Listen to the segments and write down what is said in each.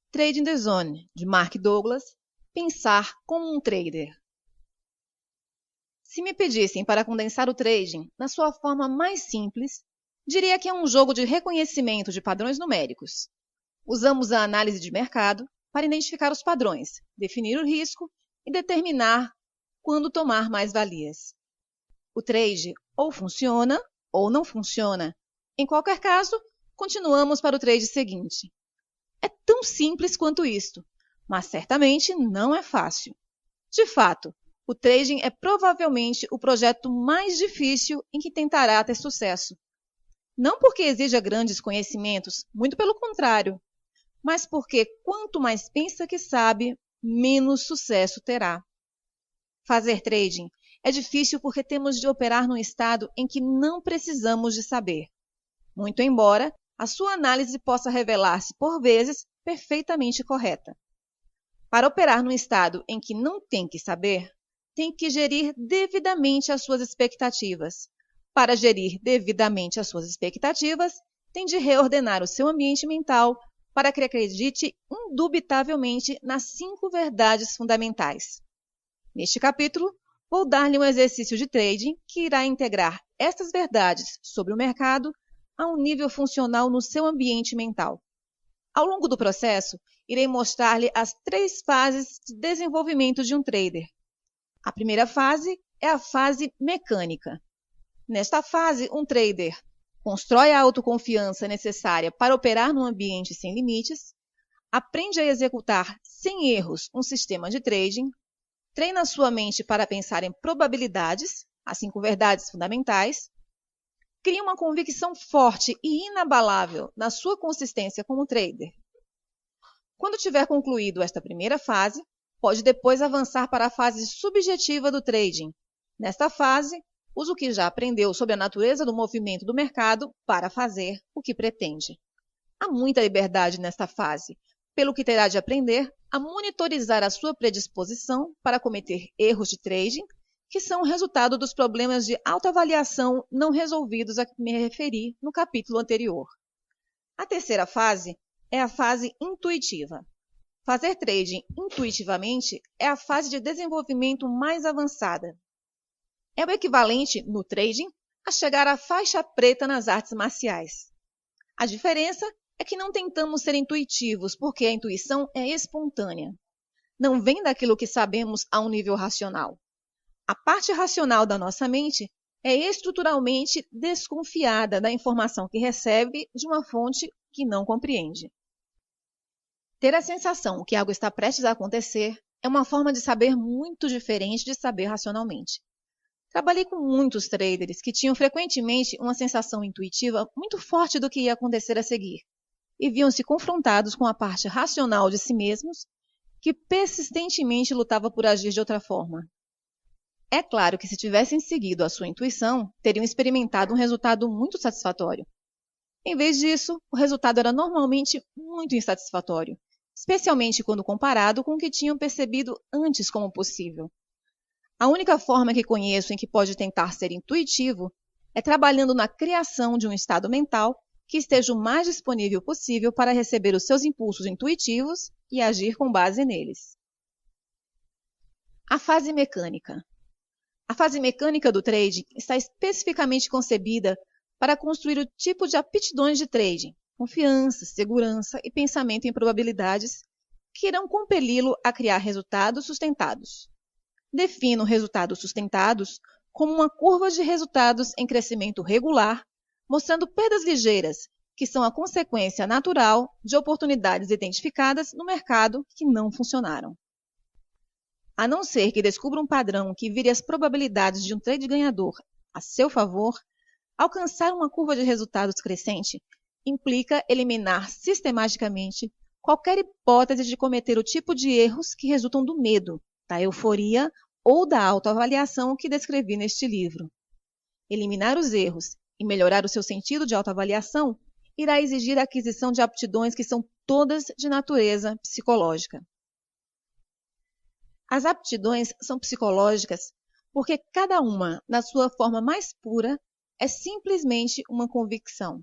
Trading the Zone, de Mark Douglas, Pensar como um trader. Se me pedissem para condensar o trading na sua forma mais simples, diria que é um jogo de reconhecimento de padrões numéricos. Usamos a análise de mercado para identificar os padrões, definir o risco e determinar quando tomar mais-valias. O trade ou funciona ou não funciona. Em qualquer caso, continuamos para o trade seguinte. É tão simples quanto isto, mas certamente não é fácil. De fato, o trading é provavelmente o projeto mais difícil em que tentará ter sucesso. Não porque exija grandes conhecimentos, muito pelo contrário, mas porque quanto mais pensa que sabe, menos sucesso terá. Fazer trading é difícil porque temos de operar num estado em que não precisamos de saber. Muito embora a sua análise possa revelar-se, por vezes, perfeitamente correta. Para operar num estado em que não tem que saber, tem que gerir devidamente as suas expectativas. Para gerir devidamente as suas expectativas, tem de reordenar o seu ambiente mental para que acredite indubitavelmente nas 5 verdades fundamentais. Neste capítulo, vou dar-lhe um exercício de trading que irá integrar estas verdades sobre o mercado a um nível funcional no seu ambiente mental. Ao longo do processo, irei mostrar-lhe as 3 fases de desenvolvimento de um trader. A primeira fase é a fase mecânica. Nesta fase, um trader constrói a autoconfiança necessária para operar num ambiente sem limites, aprende a executar sem erros um sistema de trading, treina sua mente para pensar em probabilidades, as 5 verdades fundamentais, cria uma convicção forte e inabalável na sua consistência como trader. Quando tiver concluído esta primeira fase, pode depois avançar para a fase subjetiva do trading. Nesta fase, usa o que já aprendeu sobre a natureza do movimento do mercado para fazer o que pretende. Há muita liberdade nesta fase, pelo que terá de aprender a monitorizar a sua predisposição para cometer erros de trading, que são o resultado dos problemas de autoavaliação não resolvidos a que me referi no capítulo anterior. A terceira fase é a fase intuitiva. Fazer trading intuitivamente é a fase de desenvolvimento mais avançada. É o equivalente, no trading, a chegar à faixa preta nas artes marciais. A diferença é que não tentamos ser intuitivos, porque a intuição é espontânea. Não vem daquilo que sabemos a um nível racional. A parte racional da nossa mente é estruturalmente desconfiada da informação que recebe de uma fonte que não compreende. Ter a sensação que algo está prestes a acontecer é uma forma de saber muito diferente de saber racionalmente. Trabalhei com muitos traders que tinham frequentemente uma sensação intuitiva muito forte do que ia acontecer a seguir, e viam-se confrontados com a parte racional de si mesmos, que persistentemente lutava por agir de outra forma. É claro que se tivessem seguido a sua intuição, teriam experimentado um resultado muito satisfatório. Em vez disso, o resultado era normalmente muito insatisfatório, especialmente quando comparado com o que tinham percebido antes como possível. A única forma que conheço em que pode tentar ser intuitivo é trabalhando na criação de um estado mental que esteja o mais disponível possível para receber os seus impulsos intuitivos e agir com base neles. A fase mecânica. A fase mecânica do trading está especificamente concebida para construir o tipo de aptidões de trading, confiança, segurança e pensamento em probabilidades que irão compeli-lo a criar resultados sustentados. Defino resultados sustentados como uma curva de resultados em crescimento regular, mostrando perdas ligeiras, que são a consequência natural de oportunidades identificadas no mercado que não funcionaram. A não ser que descubra um padrão que vire as probabilidades de um trade ganhador a seu favor, alcançar uma curva de resultados crescente implica eliminar sistematicamente qualquer hipótese de cometer o tipo de erros que resultam do medo, da euforia ou da autoavaliação que descrevi neste livro. Eliminar os erros e melhorar o seu sentido de autoavaliação irá exigir a aquisição de aptidões que são todas de natureza psicológica. As aptidões são psicológicas porque cada uma, na sua forma mais pura, é simplesmente uma convicção.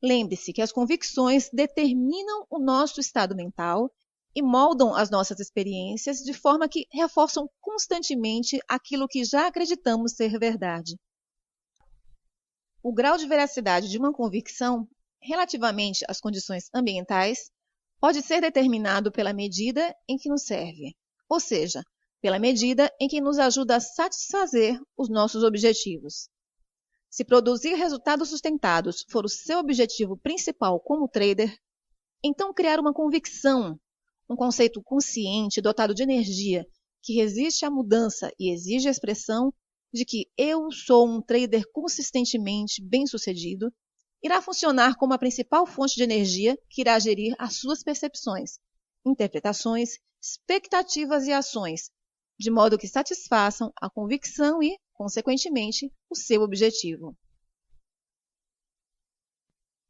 Lembre-se que as convicções determinam o nosso estado mental e moldam as nossas experiências de forma que reforçam constantemente aquilo que já acreditamos ser verdade. O grau de veracidade de uma convicção, relativamente às condições ambientais, pode ser determinado pela medida em que nos serve, ou seja, pela medida em que nos ajuda a satisfazer os nossos objetivos. Se produzir resultados sustentados for o seu objetivo principal como trader, então criar uma convicção, um conceito consciente dotado de energia que resiste à mudança e exige a expressão de que eu sou um trader consistentemente bem-sucedido, irá funcionar como a principal fonte de energia que irá gerir as suas percepções, interpretações, expectativas e ações, de modo que satisfaçam a convicção e, consequentemente, o seu objetivo.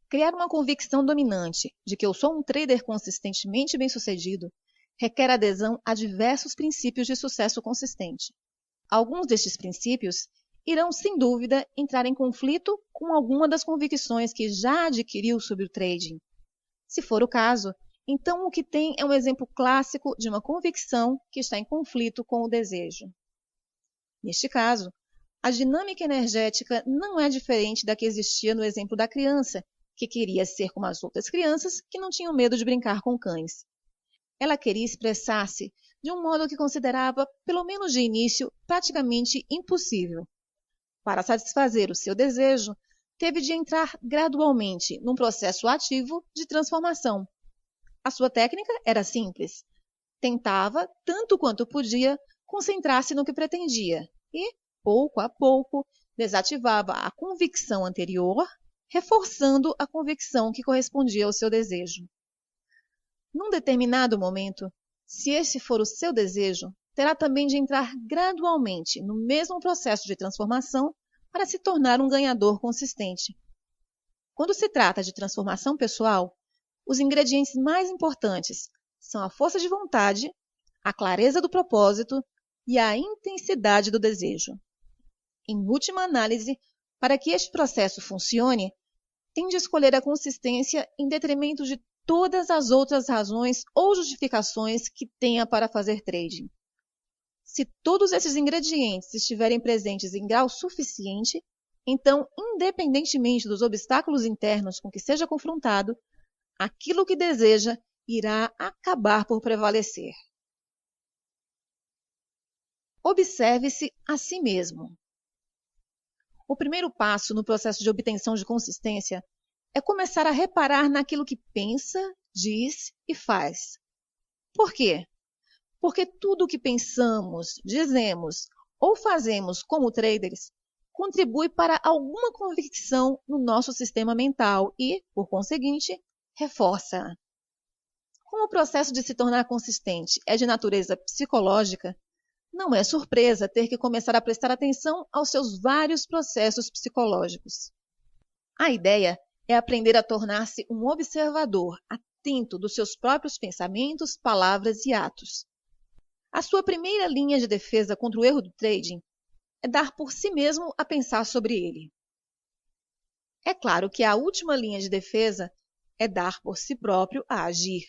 Criar uma convicção dominante de que eu sou um trader consistentemente bem-sucedido requer adesão a diversos princípios de sucesso consistente. Alguns destes princípios irão, sem dúvida, entrar em conflito com alguma das convicções que já adquiriu sobre o trading. Se for o caso, então o que tem é um exemplo clássico de uma convicção que está em conflito com o desejo. Neste caso, a dinâmica energética não é diferente da que existia no exemplo da criança, que queria ser como as outras crianças que não tinham medo de brincar com cães. Ela queria expressar-se de um modo que considerava, pelo menos de início, praticamente impossível. Para satisfazer o seu desejo, teve de entrar gradualmente num processo ativo de transformação. A sua técnica era simples. Tentava, tanto quanto podia, concentrar-se no que pretendia e, pouco a pouco, desativava a convicção anterior, reforçando a convicção que correspondia ao seu desejo. Num determinado momento, se esse for o seu desejo, terá também de entrar gradualmente no mesmo processo de transformação para se tornar um ganhador consistente. Quando se trata de transformação pessoal, os ingredientes mais importantes são a força de vontade, a clareza do propósito e a intensidade do desejo. Em última análise, para que este processo funcione, tem de escolher a consistência em detrimento de todas as outras razões ou justificações que tenha para fazer trading. Se todos esses ingredientes estiverem presentes em grau suficiente, então, independentemente dos obstáculos internos com que seja confrontado, aquilo que deseja irá acabar por prevalecer. Observe-se a si mesmo. O primeiro passo no processo de obtenção de consistência é começar a reparar naquilo que pensa, diz e faz. Por quê? Porque tudo o que pensamos, dizemos ou fazemos como traders contribui para alguma convicção no nosso sistema mental e, por conseguinte, reforça-a. Como o processo de se tornar consistente é de natureza psicológica, não é surpresa ter que começar a prestar atenção aos seus vários processos psicológicos. A ideia é aprender a tornar-se um observador atento dos seus próprios pensamentos, palavras e atos. A sua primeira linha de defesa contra o erro do trading é dar por si mesmo a pensar sobre ele. É claro que a última linha de defesa é dar por si próprio a agir.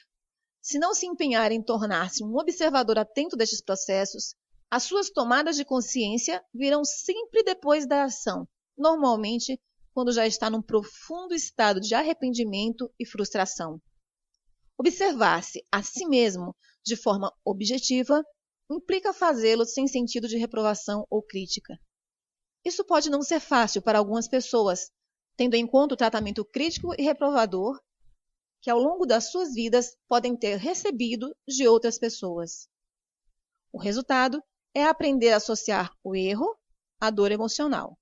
Se não se empenhar em tornar-se um observador atento destes processos, as suas tomadas de consciência virão sempre depois da ação, normalmente quando já está num profundo estado de arrependimento e frustração. Observar-se a si mesmo de forma objetiva implica fazê-lo sem sentido de reprovação ou crítica. Isso pode não ser fácil para algumas pessoas, tendo em conta o tratamento crítico e reprovador que ao longo das suas vidas podem ter recebido de outras pessoas. O resultado é aprender a associar o erro à dor emocional.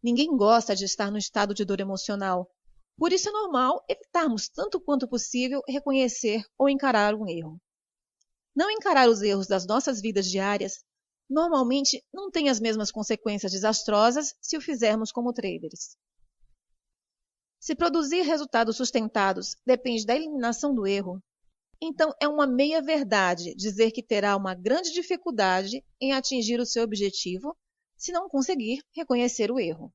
Ninguém gosta de estar no estado de dor emocional, por isso é normal evitarmos tanto quanto possível reconhecer ou encarar um erro. Não encarar os erros das nossas vidas diárias normalmente não tem as mesmas consequências desastrosas se o fizermos como traders. Se produzir resultados sustentados depende da eliminação do erro, então é uma meia-verdade dizer que terá uma grande dificuldade em atingir o seu objetivo se não conseguir reconhecer o erro.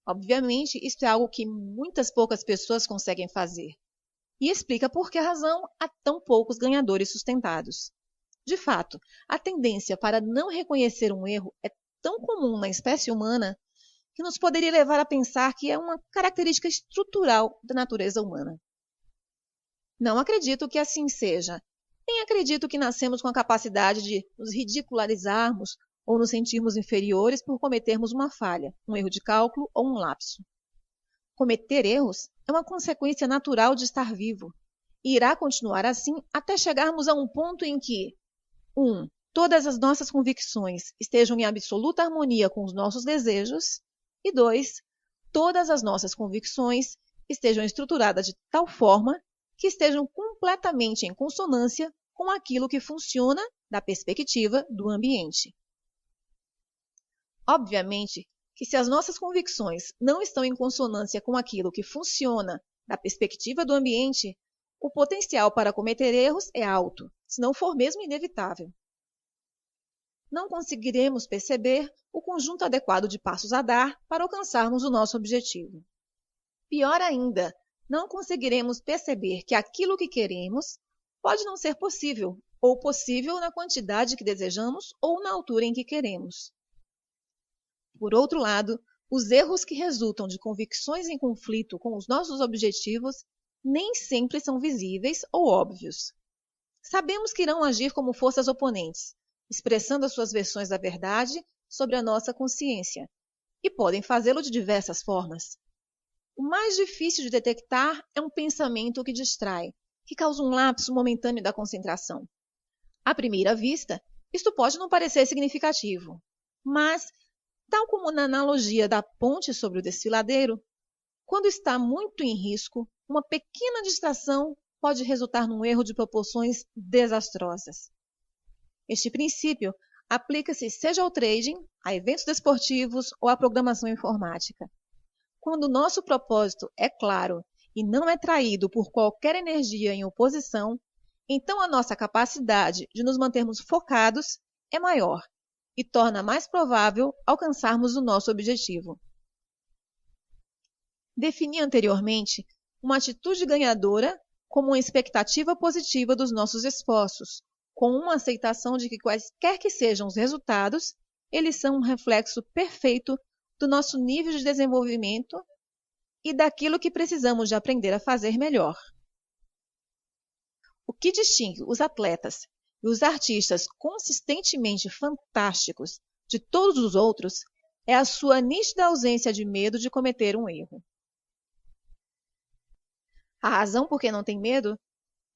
Obviamente, isso é algo que muitas poucas pessoas conseguem fazer. E explica por que razão há tão poucos ganhadores sustentados. De fato, a tendência para não reconhecer um erro é tão comum na espécie humana que nos poderia levar a pensar que é uma característica estrutural da natureza humana. Não acredito que assim seja, nem acredito que nascemos com a capacidade de nos ridicularizarmos ou nos sentirmos inferiores por cometermos uma falha, um erro de cálculo ou um lapso. Cometer erros é uma consequência natural de estar vivo e irá continuar assim até chegarmos a um ponto em que 1. Todas as nossas convicções estejam em absoluta harmonia com os nossos desejos e 2. Todas as nossas convicções estejam estruturadas de tal forma que estejam completamente em consonância com aquilo que funciona da perspectiva do ambiente. Obviamente que se as nossas convicções não estão em consonância com aquilo que funciona da perspectiva do ambiente, o potencial para cometer erros é alto, se não for mesmo inevitável. Não conseguiremos perceber o conjunto adequado de passos a dar para alcançarmos o nosso objetivo. Pior ainda, não conseguiremos perceber que aquilo que queremos pode não ser possível, ou possível na quantidade que desejamos ou na altura em que queremos. Por outro lado, os erros que resultam de convicções em conflito com os nossos objetivos nem sempre são visíveis ou óbvios. Sabemos que irão agir como forças oponentes, expressando as suas versões da verdade sobre a nossa consciência, e podem fazê-lo de diversas formas. O mais difícil de detectar é um pensamento que distrai, que causa um lapso momentâneo da concentração. À primeira vista, isto pode não parecer significativo, mas, tal como na analogia da ponte sobre o desfiladeiro, quando está muito em risco, uma pequena distração pode resultar num erro de proporções desastrosas. Este princípio aplica-se seja ao trading, a eventos desportivos ou à programação informática. Quando o nosso propósito é claro e não é traído por qualquer energia em oposição, então a nossa capacidade de nos mantermos focados é maior e torna mais provável alcançarmos o nosso objetivo. Defini anteriormente uma atitude ganhadora como uma expectativa positiva dos nossos esforços, com uma aceitação de que quaisquer que sejam os resultados, eles são um reflexo perfeito do nosso nível de desenvolvimento e daquilo que precisamos de aprender a fazer melhor. O que distingue os atletas e os artistas consistentemente fantásticos de todos os outros é a sua nítida ausência de medo de cometer um erro. A razão por que não tem medo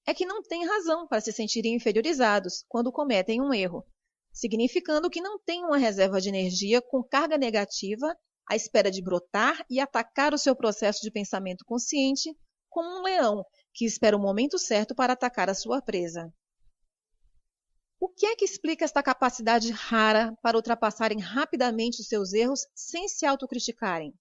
é que não têm razão para se sentirem inferiorizados quando cometem um erro, significando que não têm uma reserva de energia com carga negativa à espera de brotar e atacar o seu processo de pensamento consciente como um leão que espera o momento certo para atacar a sua presa. O que é que explica esta capacidade rara para ultrapassarem rapidamente os seus erros sem se autocriticarem?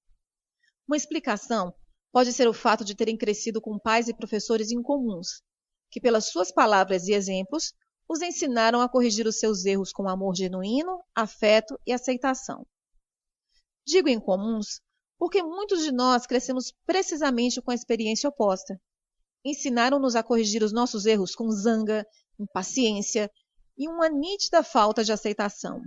Uma explicação pode ser o fato de terem crescido com pais e professores incomuns, que pelas suas palavras e exemplos os ensinaram a corrigir os seus erros com amor genuíno, afeto e aceitação. Digo incomuns porque muitos de nós crescemos precisamente com a experiência oposta. Ensinaram-nos a corrigir os nossos erros com zanga, impaciência e uma nítida falta de aceitação.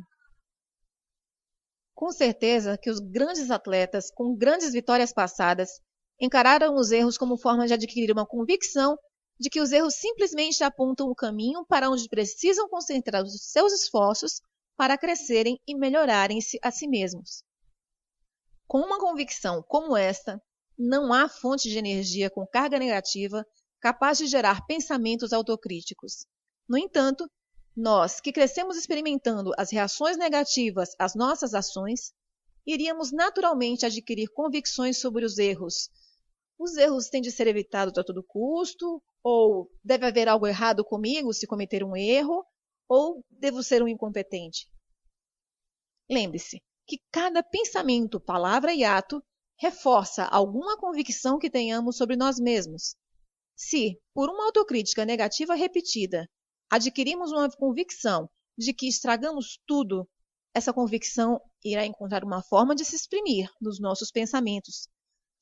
Com certeza que os grandes atletas, com grandes vitórias passadas, encararam os erros como forma de adquirir uma convicção de que os erros simplesmente apontam o caminho para onde precisam concentrar os seus esforços para crescerem e melhorarem-se a si mesmos. Com uma convicção como esta, não há fonte de energia com carga negativa capaz de gerar pensamentos autocríticos. No entanto, nós, que crescemos experimentando as reações negativas às nossas ações, iríamos naturalmente adquirir convicções sobre os erros. Os erros têm de ser evitados a todo custo, ou deve haver algo errado comigo se cometer um erro, ou devo ser um incompetente. Lembre-se que cada pensamento, palavra e ato reforça alguma convicção que tenhamos sobre nós mesmos. Se, por uma autocrítica negativa repetida, adquirimos uma convicção de que estragamos tudo, essa convicção irá encontrar uma forma de se exprimir nos nossos pensamentos,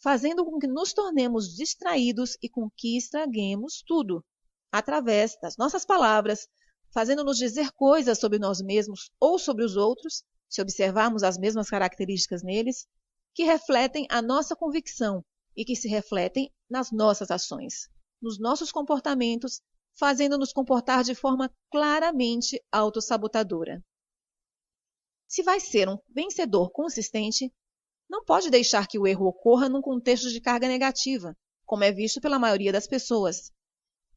fazendo com que nos tornemos distraídos e com que estraguemos tudo, através das nossas palavras, fazendo-nos dizer coisas sobre nós mesmos ou sobre os outros, se observarmos as mesmas características neles, que refletem a nossa convicção e que se refletem nas nossas ações, nos nossos comportamentos, fazendo-nos comportar de forma claramente autossabotadora. Se vai ser um vencedor consistente, não pode deixar que o erro ocorra num contexto de carga negativa, como é visto pela maioria das pessoas.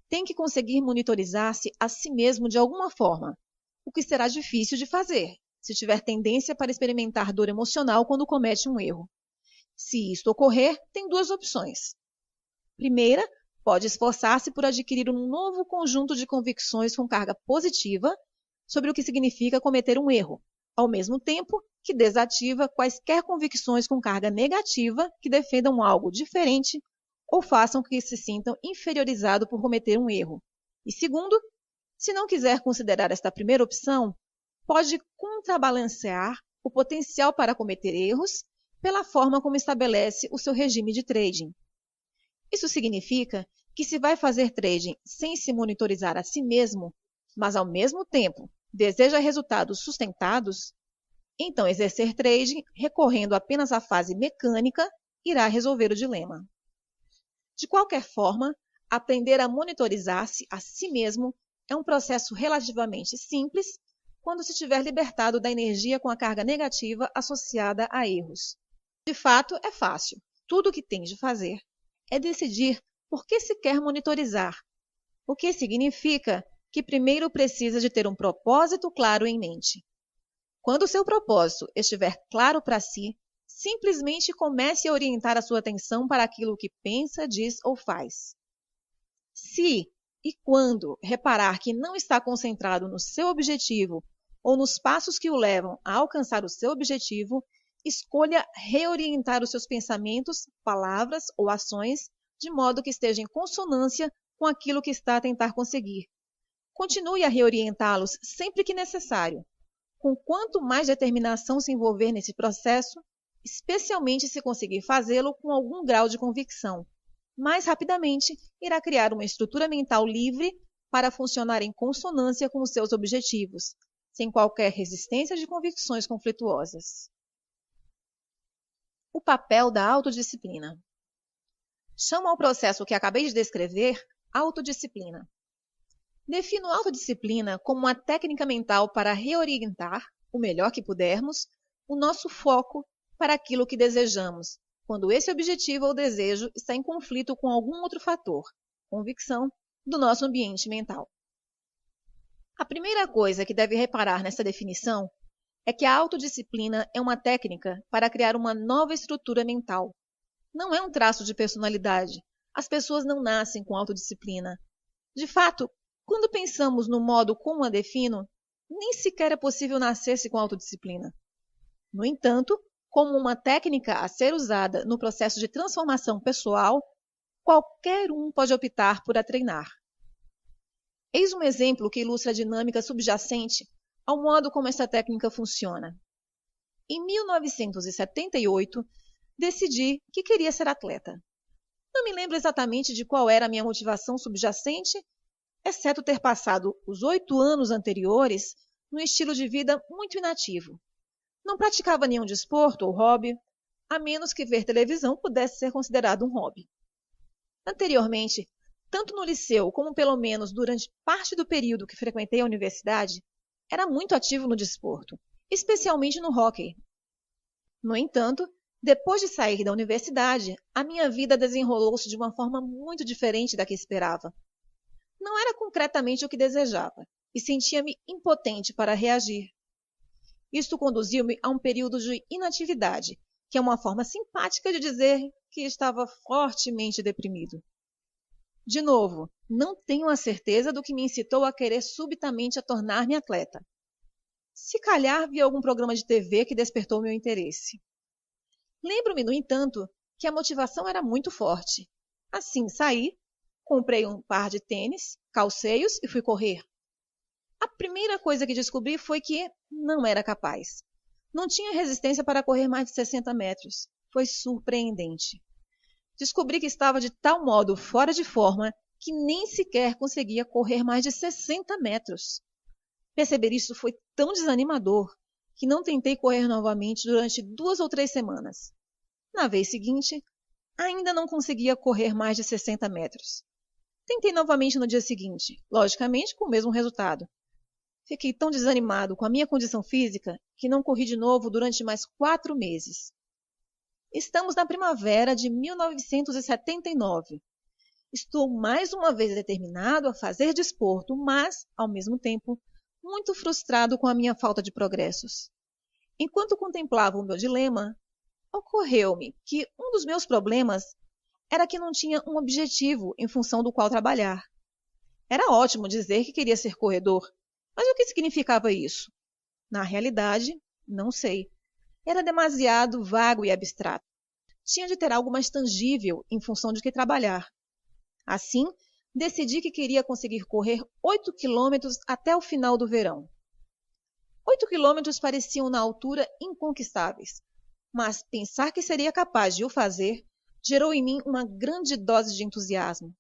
Tem que conseguir monitorizar-se a si mesmo de alguma forma, o que será difícil de fazer, se tiver tendência para experimentar dor emocional quando comete um erro. Se isto ocorrer, tem duas opções. Primeira, pode esforçar-se por adquirir um novo conjunto de convicções com carga positiva sobre o que significa cometer um erro, ao mesmo tempo que desativa quaisquer convicções com carga negativa que defendam algo diferente ou façam que se sintam inferiorizados por cometer um erro. E segundo, se não quiser considerar esta primeira opção, pode contrabalancear o potencial para cometer erros pela forma como estabelece o seu regime de trading. Isso significa que se vai fazer trading sem se monitorizar a si mesmo, mas ao mesmo tempo deseja resultados sustentados, então exercer trading recorrendo apenas à fase mecânica irá resolver o dilema. De qualquer forma, aprender a monitorizar-se a si mesmo é um processo relativamente simples quando se tiver libertado da energia com a carga negativa associada a erros. De fato, é fácil. Tudo o que tem de fazer é decidir por que se quer monitorizar, o que significa que primeiro precisa de ter um propósito claro em mente. Quando o seu propósito estiver claro para si, simplesmente comece a orientar a sua atenção para aquilo que pensa, diz ou faz. Se e quando reparar que não está concentrado no seu objetivo ou nos passos que o levam a alcançar o seu objetivo, escolha reorientar os seus pensamentos, palavras ou ações de modo que esteja em consonância com aquilo que está a tentar conseguir. Continue a reorientá-los sempre que necessário. Com quanto mais determinação se envolver nesse processo, especialmente se conseguir fazê-lo com algum grau de convicção, mais rapidamente irá criar uma estrutura mental livre para funcionar em consonância com os seus objetivos, sem qualquer resistência de convicções conflituosas. O papel da autodisciplina. Chamo ao processo que acabei de descrever autodisciplina. Defino autodisciplina como uma técnica mental para reorientar, o melhor que pudermos, o nosso foco para aquilo que desejamos, quando esse objetivo ou desejo está em conflito com algum outro fator, convicção, do nosso ambiente mental. A primeira coisa que deve reparar nessa definição é que a autodisciplina é uma técnica para criar uma nova estrutura mental. Não é um traço de personalidade. As pessoas não nascem com autodisciplina. De fato, quando pensamos no modo como a defino, nem sequer é possível nascer-se com autodisciplina. No entanto, como uma técnica a ser usada no processo de transformação pessoal, qualquer um pode optar por a treinar. Eis um exemplo que ilustra a dinâmica subjacente ao modo como essa técnica funciona. Em 1978, decidi que queria ser atleta. Não me lembro exatamente de qual era a minha motivação subjacente, exceto ter passado os 8 anos anteriores num estilo de vida muito inativo. Não praticava nenhum desporto ou hobby, a menos que ver televisão pudesse ser considerado um hobby. Anteriormente, tanto no liceu como pelo menos durante parte do período que frequentei a universidade, era muito ativo no desporto, especialmente no hóquei. No entanto, depois de sair da universidade, a minha vida desenrolou-se de uma forma muito diferente da que esperava. Não era concretamente o que desejava, e sentia-me impotente para reagir. Isto conduziu-me a um período de inatividade, que é uma forma simpática de dizer que estava fortemente deprimido. De novo, não tenho a certeza do que me incitou a querer subitamente a tornar-me atleta. Se calhar vi algum programa de TV que despertou meu interesse. Lembro-me, no entanto, que a motivação era muito forte. Assim saí, comprei um par de tênis, calcei-os e fui correr. A primeira coisa que descobri foi que não era capaz. Não tinha resistência para correr mais de 60 metros. Foi surpreendente. Descobri que estava de tal modo fora de forma que nem sequer conseguia correr mais de 60 metros. Perceber isso foi tão desanimador que não tentei correr novamente durante 2 ou 3 semanas. Na vez seguinte, ainda não conseguia correr mais de 60 metros. Tentei novamente no dia seguinte, logicamente com o mesmo resultado. Fiquei tão desanimado com a minha condição física que não corri de novo durante mais 4 meses. Estamos na primavera de 1979. Estou mais uma vez determinado a fazer desporto, mas, ao mesmo tempo, muito frustrado com a minha falta de progressos. Enquanto contemplava o meu dilema, ocorreu-me que um dos meus problemas era que não tinha um objetivo em função do qual trabalhar. Era ótimo dizer que queria ser corredor, mas o que significava isso? Na realidade, não sei. Era demasiado vago e abstrato. Tinha de ter algo mais tangível em função de que trabalhar. Assim, decidi que queria conseguir correr 8 quilômetros até o final do verão. 8 quilômetros pareciam na altura inconquistáveis, mas pensar que seria capaz de o fazer gerou em mim uma grande dose de entusiasmo.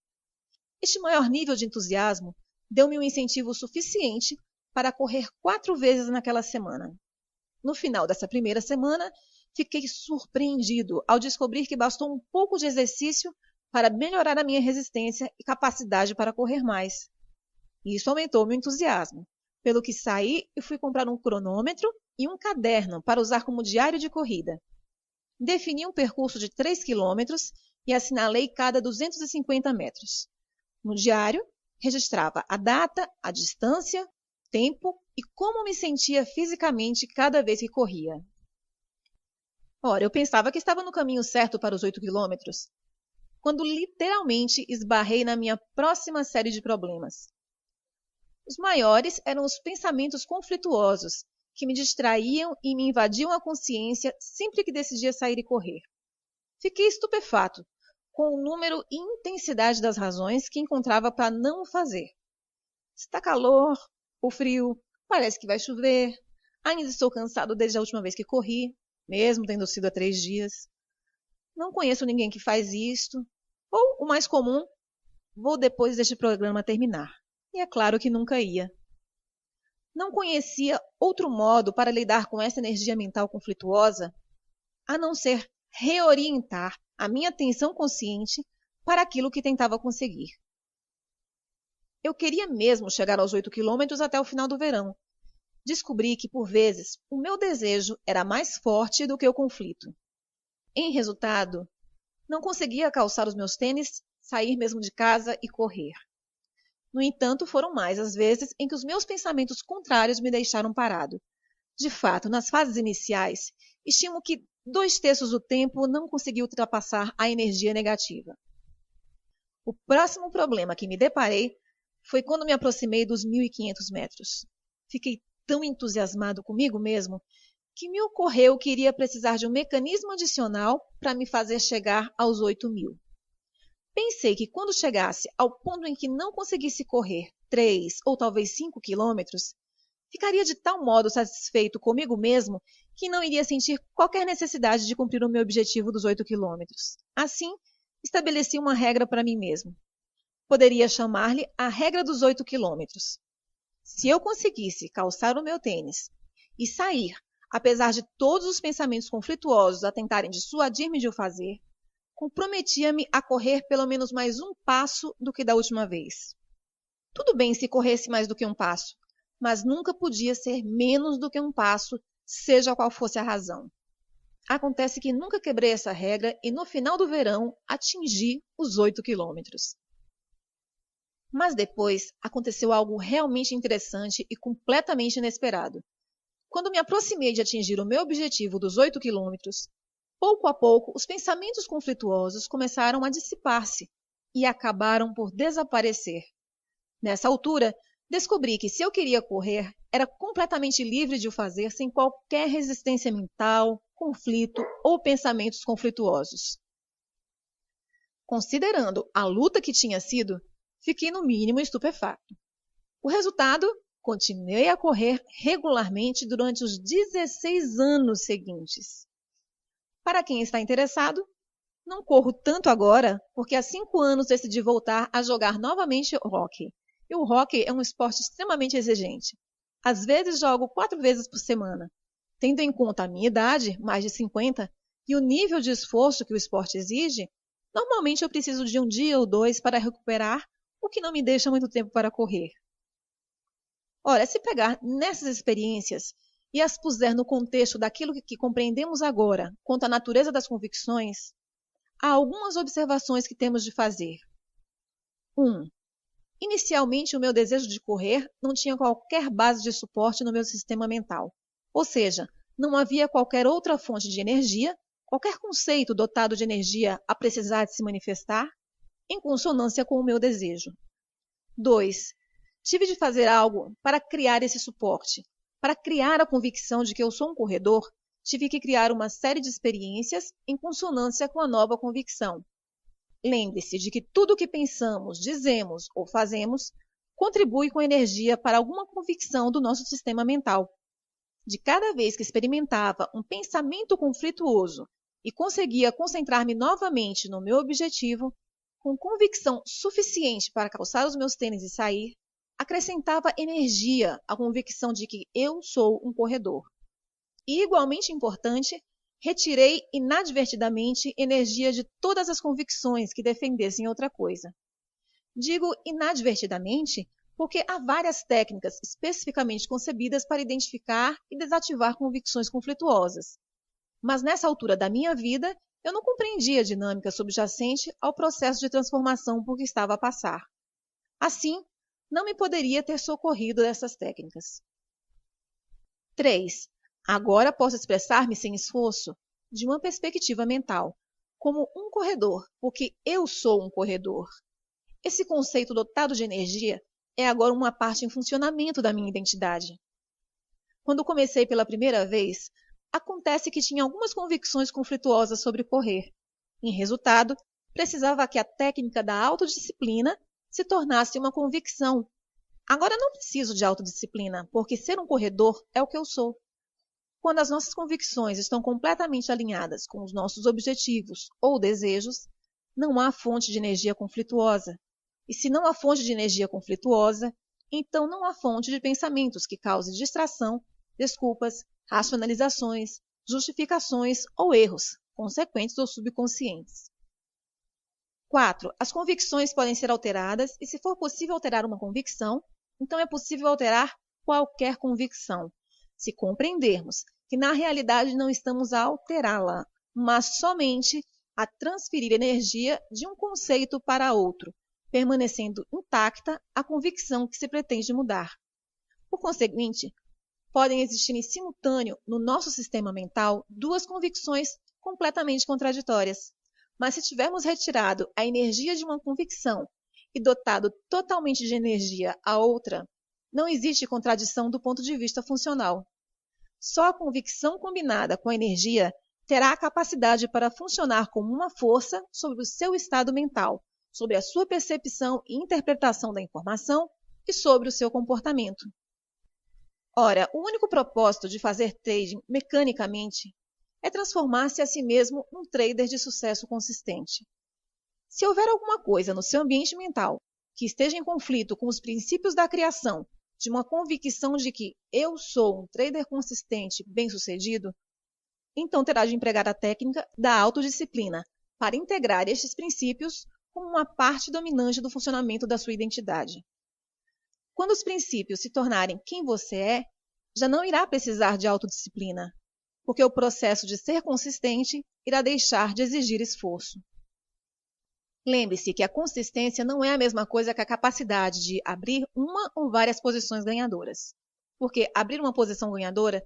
Este maior nível de entusiasmo deu-me um incentivo suficiente para correr 4 vezes naquela semana. No final dessa primeira semana, fiquei surpreendido ao descobrir que bastou um pouco de exercício para melhorar a minha resistência e capacidade para correr mais. Isso aumentou meu entusiasmo, pelo que saí e fui comprar um cronômetro e um caderno para usar como diário de corrida. Defini um percurso de 3 quilômetros e assinalei cada 250 metros. No diário, registrava a data, a distância, tempo e como me sentia fisicamente cada vez que corria. Ora, eu pensava que estava no caminho certo para os 8 quilômetros, quando literalmente esbarrei na minha próxima série de problemas. Os maiores eram os pensamentos conflituosos, que me distraíam e me invadiam a consciência sempre que decidia sair e correr. Fiquei estupefato com o número e intensidade das razões que encontrava para não o fazer. Está calor, o frio, parece que vai chover, ainda estou cansado desde a última vez que corri, mesmo tendo sido há 3 dias. Não conheço ninguém que faz isto. Ou, o mais comum, vou depois deste programa terminar. E é claro que nunca ia. Não conhecia outro modo para lidar com essa energia mental conflituosa a não ser reorientar a minha atenção consciente para aquilo que tentava conseguir. Eu queria mesmo chegar aos 8 quilômetros até o final do verão. Descobri que, por vezes, o meu desejo era mais forte do que o conflito. Em resultado, não conseguia calçar os meus tênis, sair mesmo de casa e correr. No entanto, foram mais as vezes em que os meus pensamentos contrários me deixaram parado. De fato, nas fases iniciais, estimo que 2/3 do tempo não consegui ultrapassar a energia negativa. O próximo problema que me deparei foi quando me aproximei dos 1.500 metros. Fiquei tão entusiasmado comigo mesmo que me ocorreu que iria precisar de um mecanismo adicional para me fazer chegar aos 8.000. Pensei que quando chegasse ao ponto em que não conseguisse correr 3 ou talvez 5 quilômetros, ficaria de tal modo satisfeito comigo mesmo que não iria sentir qualquer necessidade de cumprir o meu objetivo dos 8 quilômetros. Assim, estabeleci uma regra para mim mesmo. Poderia chamar-lhe a regra dos 8 quilômetros. Se eu conseguisse calçar o meu tênis e sair, apesar de todos os pensamentos conflituosos a tentarem dissuadir-me de o fazer, comprometia-me a correr pelo menos mais um passo do que da última vez. Tudo bem se corresse mais do que um passo, mas nunca podia ser menos do que um passo, seja qual fosse a razão. Acontece que nunca quebrei essa regra e no final do verão atingi os 8 quilômetros. Mas depois aconteceu algo realmente interessante e completamente inesperado. Quando me aproximei de atingir o meu objetivo dos 8 quilômetros, pouco a pouco os pensamentos conflituosos começaram a dissipar-se e acabaram por desaparecer. Nessa altura, descobri que se eu queria correr, era completamente livre de o fazer sem qualquer resistência mental, conflito ou pensamentos conflituosos. Considerando a luta que tinha sido, fiquei no mínimo estupefato. O resultado Continuei a correr regularmente durante os 16 anos seguintes. Para quem está interessado, não corro tanto agora, porque há 5 anos decidi voltar a jogar novamente hóquei. E o hóquei é um esporte extremamente exigente. Às vezes jogo 4 vezes por semana. Tendo em conta a minha idade, mais de 50, e o nível de esforço que o esporte exige, normalmente eu preciso de um dia ou 2 para recuperar, o que não me deixa muito tempo para correr. Ora, se pegar nessas experiências e as puser no contexto daquilo que compreendemos agora quanto à natureza das convicções, há algumas observações que temos de fazer. 1. Inicialmente, o meu desejo de correr não tinha qualquer base de suporte no meu sistema mental. Ou seja, não havia qualquer outra fonte de energia, qualquer conceito dotado de energia a precisar de se manifestar, em consonância com o meu desejo. 2. Tive de fazer algo para criar esse suporte. Para criar a convicção de que eu sou um corredor, tive que criar uma série de experiências em consonância com a nova convicção. Lembre-se de que tudo o que pensamos, dizemos ou fazemos contribui com energia para alguma convicção do nosso sistema mental. De cada vez que experimentava um pensamento conflituoso e conseguia concentrar-me novamente no meu objetivo, com convicção suficiente para calçar os meus tênis e sair, acrescentava energia à convicção de que eu sou um corredor. E, igualmente importante, retirei inadvertidamente energia de todas as convicções que defendessem outra coisa. Digo inadvertidamente porque há várias técnicas especificamente concebidas para identificar e desativar convicções conflituosas. Mas nessa altura da minha vida, eu não compreendia a dinâmica subjacente ao processo de transformação por que estava a passar. Assim, não me poderia ter socorrido dessas técnicas. 3. Agora posso expressar-me sem esforço, de uma perspectiva mental, como um corredor, porque eu sou um corredor. Esse conceito dotado de energia é agora uma parte em funcionamento da minha identidade. Quando comecei pela primeira vez, acontece que tinha algumas convicções conflituosas sobre correr. Em resultado, precisava que a técnica da autodisciplina se tornasse uma convicção. Agora não preciso de autodisciplina, porque ser um corredor é o que eu sou. Quando as nossas convicções estão completamente alinhadas com os nossos objetivos ou desejos, não há fonte de energia conflituosa. E se não há fonte de energia conflituosa, então não há fonte de pensamentos que cause distração, desculpas, racionalizações, justificações ou erros, consequentes ou subconscientes. 4. As convicções podem ser alteradas e, se for possível alterar uma convicção, então é possível alterar qualquer convicção, se compreendermos que na realidade não estamos a alterá-la, mas somente a transferir energia de um conceito para outro, permanecendo intacta a convicção que se pretende mudar. Por conseguinte, podem existir em simultâneo no nosso sistema mental duas convicções completamente contraditórias. Mas se tivermos retirado a energia de uma convicção e dotado totalmente de energia a outra, não existe contradição do ponto de vista funcional. Só a convicção combinada com a energia terá a capacidade para funcionar como uma força sobre o seu estado mental, sobre a sua percepção e interpretação da informação e sobre o seu comportamento. Ora, o único propósito de fazer trading mecanicamente é transformar-se a si mesmo num trader de sucesso consistente. Se houver alguma coisa no seu ambiente mental que esteja em conflito com os princípios da criação de uma convicção de que eu sou um trader consistente bem-sucedido, então terá de empregar a técnica da autodisciplina para integrar estes princípios como uma parte dominante do funcionamento da sua identidade. Quando os princípios se tornarem quem você é, já não irá precisar de autodisciplina, porque o processo de ser consistente irá deixar de exigir esforço. Lembre-se que a consistência não é a mesma coisa que a capacidade de abrir uma ou várias posições ganhadoras, porque abrir uma posição ganhadora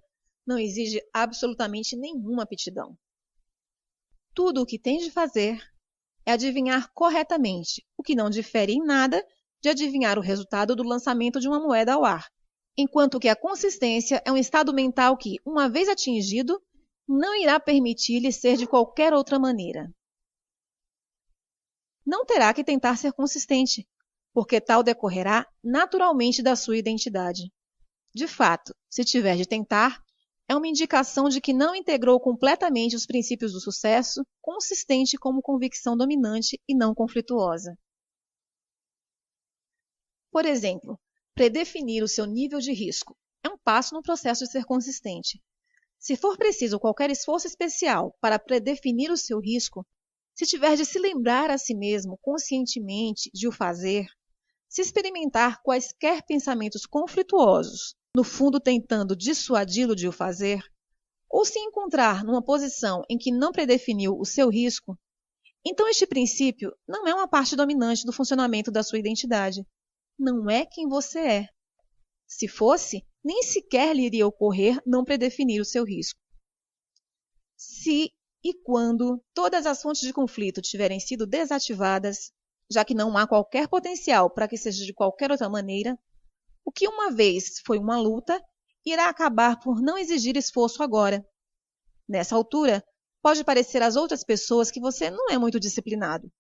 não exige absolutamente nenhuma aptidão. Tudo o que tem de fazer é adivinhar corretamente, o que não difere em nada de adivinhar o resultado do lançamento de uma moeda ao ar, enquanto que a consistência é um estado mental que, uma vez atingido, não irá permitir-lhe ser de qualquer outra maneira. Não terá que tentar ser consistente, porque tal decorrerá naturalmente da sua identidade. De fato, se tiver de tentar, é uma indicação de que não integrou completamente os princípios do sucesso, consistente como convicção dominante e não conflituosa. Por exemplo, predefinir o seu nível de risco é um passo no processo de ser consistente. Se for preciso qualquer esforço especial para predefinir o seu risco, se tiver de se lembrar a si mesmo conscientemente de o fazer, se experimentar quaisquer pensamentos conflituosos, no fundo tentando dissuadi-lo de o fazer, ou se encontrar numa posição em que não predefiniu o seu risco, então este princípio não é uma parte dominante do funcionamento da sua identidade. Não é quem você é. Se fosse, nem sequer lhe iria ocorrer não predefinir o seu risco. Se e quando todas as fontes de conflito tiverem sido desativadas, já que não há qualquer potencial para que seja de qualquer outra maneira, o que uma vez foi uma luta irá acabar por não exigir esforço agora. Nessa altura, pode parecer às outras pessoas que você não é muito disciplinado,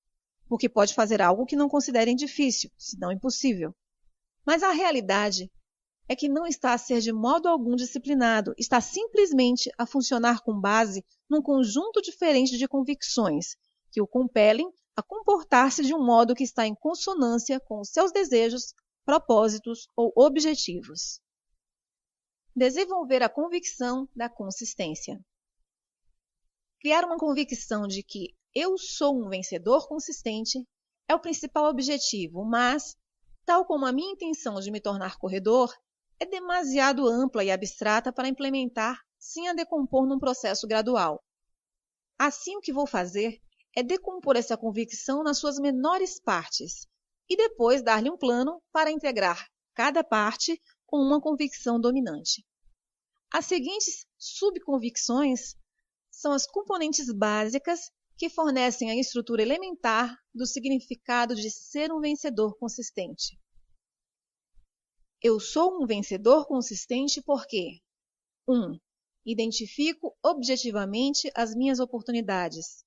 porque pode fazer algo que não considerem difícil, se não impossível. Mas a realidade é que não está a ser de modo algum disciplinado, está simplesmente a funcionar com base num conjunto diferente de convicções que o compelem a comportar-se de um modo que está em consonância com os seus desejos, propósitos ou objetivos. Desenvolver a convicção da consistência. Criar uma convicção de que eu sou um vencedor consistente é o principal objetivo, mas, tal como a minha intenção de me tornar corredor, é demasiado ampla e abstrata para implementar sem a decompor num processo gradual. Assim, o que vou fazer é decompor essa convicção nas suas menores partes e depois dar-lhe um plano para integrar cada parte com uma convicção dominante. As seguintes subconvicções são as componentes básicas que fornecem a estrutura elementar do significado de ser um vencedor consistente. Eu sou um vencedor consistente porque 1. Identifico objetivamente as minhas oportunidades.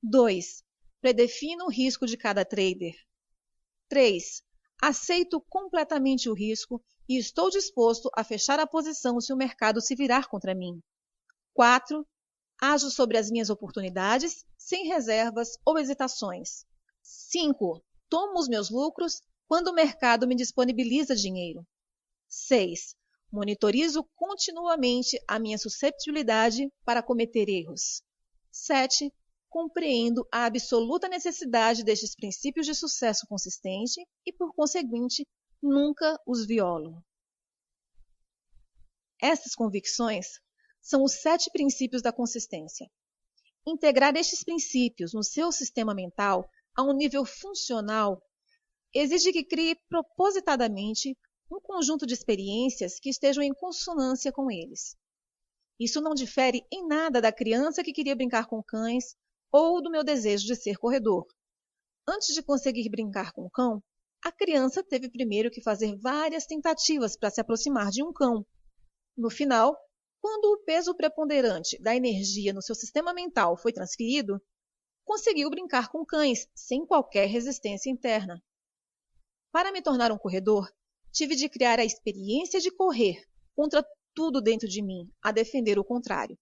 2. Predefino o risco de cada trader. 3. Aceito completamente o risco e estou disposto a fechar a posição se o mercado se virar contra mim. 4. Ajo sobre as minhas oportunidades sem reservas ou hesitações. 5. Tomo os meus lucros quando o mercado me disponibiliza dinheiro. 6. Monitorizo continuamente a minha susceptibilidade para cometer erros. 7. Compreendo a absoluta necessidade destes princípios de sucesso consistente e, por conseguinte, nunca os violo. Essas convicções são os 7 princípios da consistência. Integrar estes princípios no seu sistema mental a um nível funcional exige que crie propositadamente um conjunto de experiências que estejam em consonância com eles. Isso não difere em nada da criança que queria brincar com cães ou do meu desejo de ser corredor. Antes de conseguir brincar com o cão, a criança teve primeiro que fazer várias tentativas para se aproximar de um cão. No final, quando o peso preponderante da energia no seu sistema mental foi transferido, conseguiu brincar com cães sem qualquer resistência interna. Para me tornar um corredor, tive de criar a experiência de correr contra tudo dentro de mim, a defender o contrário.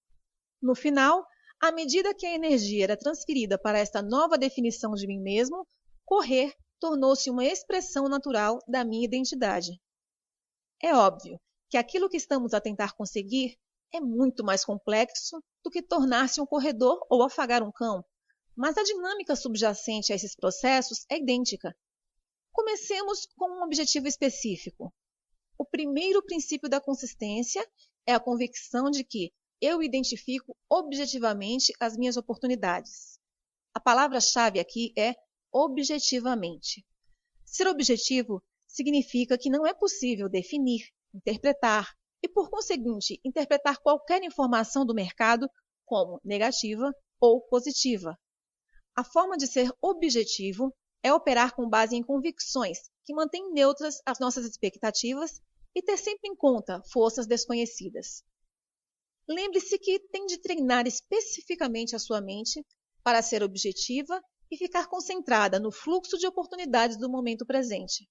No final, à medida que a energia era transferida para esta nova definição de mim mesmo, correr tornou-se uma expressão natural da minha identidade. É óbvio que aquilo que estamos a tentar conseguir é muito mais complexo do que tornar-se um corredor ou afagar um cão, mas a dinâmica subjacente a esses processos é idêntica. Comecemos com um objetivo específico. O primeiro princípio da consistência é a convicção de que eu identifico objetivamente as minhas oportunidades. A palavra-chave aqui é objetivamente. Ser objetivo significa que não é possível definir, interpretar e, por conseguinte, interpretar qualquer informação do mercado como negativa ou positiva. A forma de ser objetivo é operar com base em convicções que mantêm neutras as nossas expectativas e ter sempre em conta forças desconhecidas. Lembre-se que tem de treinar especificamente a sua mente para ser objetiva e ficar concentrada no fluxo de oportunidades do momento presente.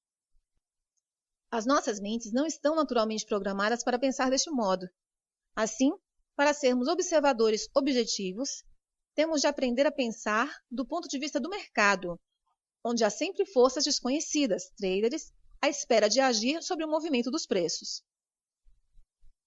As nossas mentes não estão naturalmente programadas para pensar deste modo. Assim, para sermos observadores objetivos, temos de aprender a pensar do ponto de vista do mercado, onde há sempre forças desconhecidas, traders, à espera de agir sobre o movimento dos preços.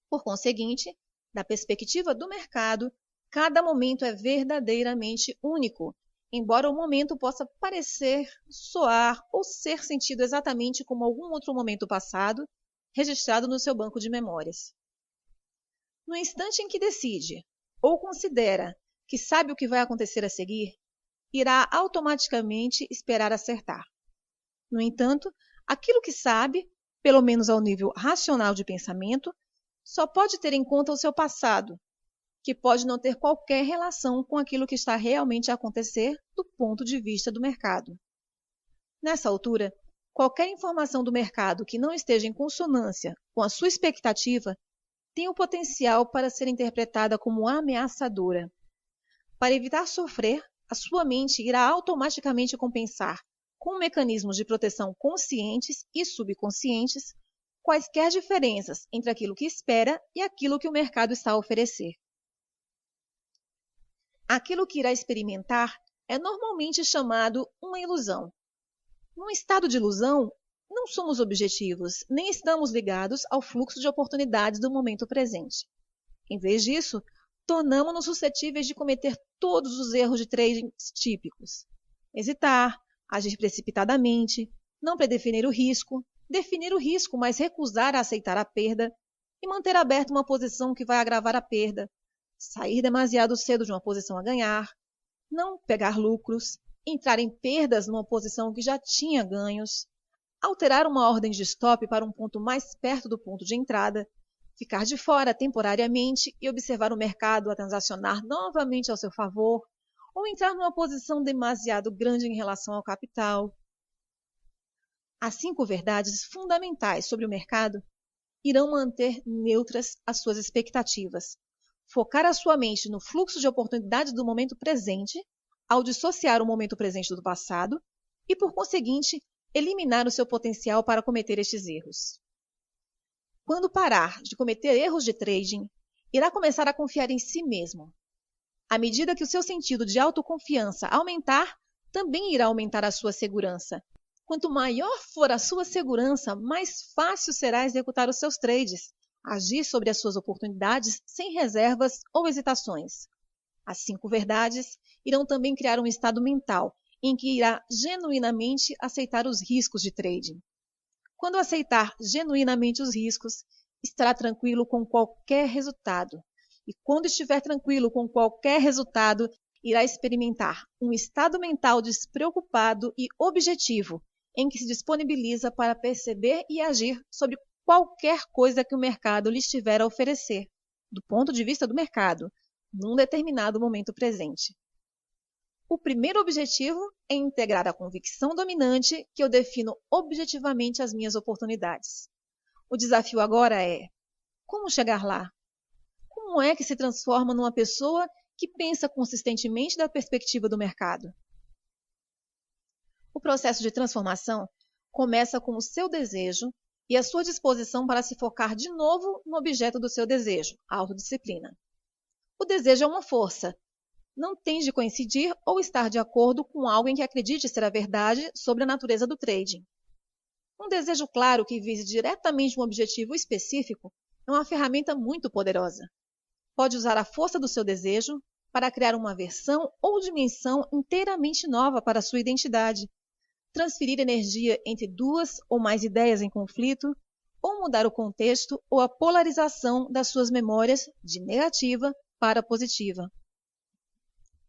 Por conseguinte, da perspectiva do mercado, cada momento é verdadeiramente único, embora o momento possa parecer, soar ou ser sentido exatamente como algum outro momento passado, registrado no seu banco de memórias. No instante em que decide, ou considera que sabe o que vai acontecer a seguir, irá automaticamente esperar acertar. No entanto, aquilo que sabe, pelo menos ao nível racional de pensamento, só pode ter em conta o seu passado, que pode não ter qualquer relação com aquilo que está realmente a acontecer do ponto de vista do mercado. Nessa altura, qualquer informação do mercado que não esteja em consonância com a sua expectativa tem o potencial para ser interpretada como ameaçadora. Para evitar sofrer, a sua mente irá automaticamente compensar, com mecanismos de proteção conscientes e subconscientes, quaisquer diferenças entre aquilo que espera e aquilo que o mercado está a oferecer. Aquilo que irá experimentar é normalmente chamado uma ilusão. Num estado de ilusão, não somos objetivos, nem estamos ligados ao fluxo de oportunidades do momento presente. Em vez disso, tornamos-nos suscetíveis de cometer todos os erros de trading típicos. Hesitar, agir precipitadamente, não predefinir o risco, definir o risco, mas recusar a aceitar a perda e manter aberta uma posição que vai agravar a perda, sair demasiado cedo de uma posição a ganhar, não pegar lucros, entrar em perdas numa posição que já tinha ganhos, alterar uma ordem de stop para um ponto mais perto do ponto de entrada, ficar de fora temporariamente e observar o mercado a transacionar novamente ao seu favor, ou entrar numa posição demasiado grande em relação ao capital. As 5 verdades fundamentais sobre o mercado irão manter neutras as suas expectativas, focar a sua mente no fluxo de oportunidades do momento presente, ao dissociar o momento presente do passado e, por conseguinte, eliminar o seu potencial para cometer estes erros. Quando parar de cometer erros de trading, irá começar a confiar em si mesmo. À medida que o seu sentido de autoconfiança aumentar, também irá aumentar a sua segurança. Quanto maior for a sua segurança, mais fácil será executar os seus trades, agir sobre as suas oportunidades sem reservas ou hesitações. As 5 verdades irão também criar um estado mental em que irá genuinamente aceitar os riscos de trading. Quando aceitar genuinamente os riscos, estará tranquilo com qualquer resultado. E quando estiver tranquilo com qualquer resultado, irá experimentar um estado mental despreocupado e objetivo, em que se disponibiliza para perceber e agir sobre qualquer coisa que o mercado lhe estiver a oferecer, do ponto de vista do mercado, num determinado momento presente. O primeiro objetivo é integrar a convicção dominante que eu defino objetivamente as minhas oportunidades. O desafio agora é: como chegar lá? Como é que se transforma numa pessoa que pensa consistentemente da perspectiva do mercado? O processo de transformação começa com o seu desejo e a sua disposição para se focar de novo no objeto do seu desejo, a autodisciplina. O desejo é uma força. Não tem de coincidir ou estar de acordo com algo em que acredite ser a verdade sobre a natureza do trading. Um desejo claro que vise diretamente um objetivo específico é uma ferramenta muito poderosa. Pode usar a força do seu desejo para criar uma versão ou dimensão inteiramente nova para a sua identidade, transferir energia entre 2 ou mais ideias em conflito, ou mudar o contexto ou a polarização das suas memórias de negativa para positiva.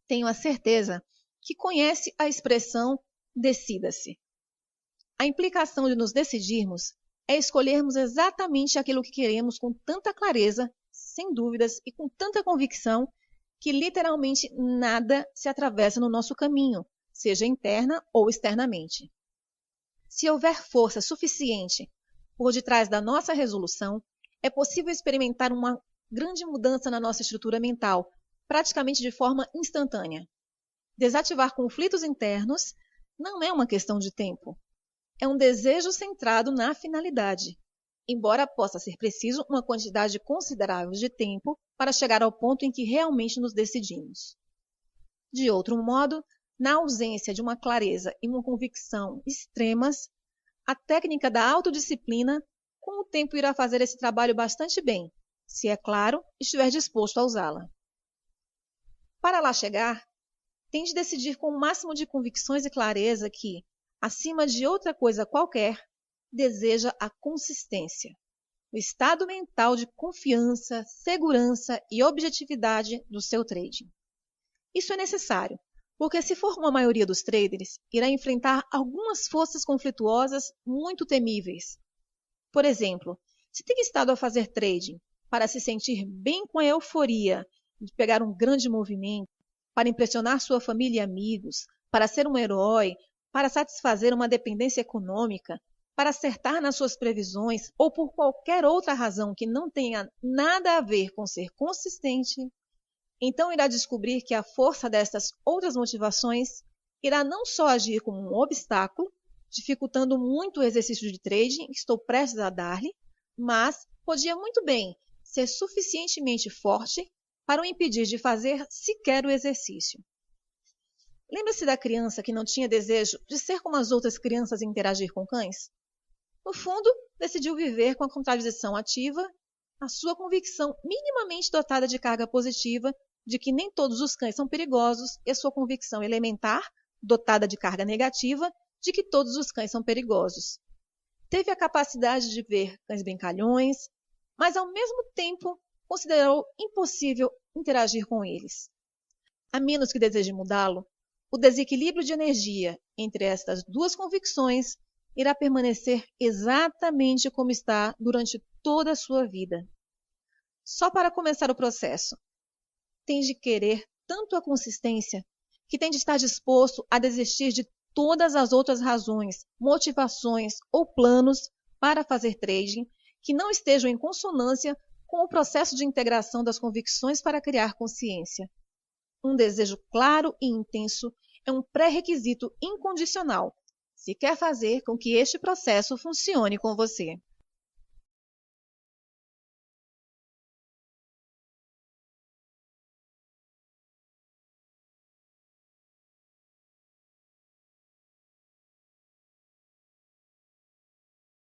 Tenho a certeza que conhece a expressão decida-se. A implicação de nos decidirmos é escolhermos exatamente aquilo que queremos com tanta clareza, sem dúvidas e com tanta convicção que literalmente nada se atravessa no nosso caminho, seja interna ou externamente. Se houver força suficiente por detrás da nossa resolução, é possível experimentar uma grande mudança na nossa estrutura mental, praticamente de forma instantânea. Desativar conflitos internos não é uma questão de tempo. é um desejo centrado na finalidade, embora possa ser preciso uma quantidade considerável de tempo para chegar ao ponto em que realmente nos decidimos. De outro modo, na ausência de uma clareza e uma convicção extremas, a técnica da autodisciplina, com o tempo, irá fazer esse trabalho bastante bem, se, é claro, estiver disposto a usá-la. Para lá chegar, tem de decidir com o máximo de convicções e clareza que, acima de outra coisa qualquer, deseja a consistência, o estado mental de confiança, segurança e objetividade do seu trading. Isso é necessário, porque se for como a maioria dos traders, irá enfrentar algumas forças conflituosas muito temíveis. Por exemplo, se tem estado a fazer trading para se sentir bem com a euforia de pegar um grande movimento, para impressionar sua família e amigos, para ser um herói, para satisfazer uma dependência econômica, para acertar nas suas previsões ou por qualquer outra razão que não tenha nada a ver com ser consistente, então irá descobrir que a força destas outras motivações irá não só agir como um obstáculo, dificultando muito o exercício de trading que estou prestes a dar-lhe, mas podia muito bem ser suficientemente forte para o impedir de fazer sequer o exercício. Lembra-se da criança que não tinha desejo de ser como as outras crianças e interagir com cães? No fundo, decidiu viver com a contradição ativa, a sua convicção minimamente dotada de carga positiva de que nem todos os cães são perigosos e a sua convicção elementar, dotada de carga negativa, de que todos os cães são perigosos. Teve a capacidade de ver cães brincalhões, mas ao mesmo tempo considerou impossível interagir com eles. A menos que deseje mudá-lo, o desequilíbrio de energia entre estas duas convicções irá permanecer exatamente como está durante toda a sua vida. Só para começar o processo, tem de querer tanto a consistência que tem de estar disposto a desistir de todas as outras razões, motivações ou planos para fazer trading que não estejam em consonância com o processo de integração das convicções para criar consciência. Um desejo claro e intenso é um pré-requisito incondicional se quer fazer com que este processo funcione com você.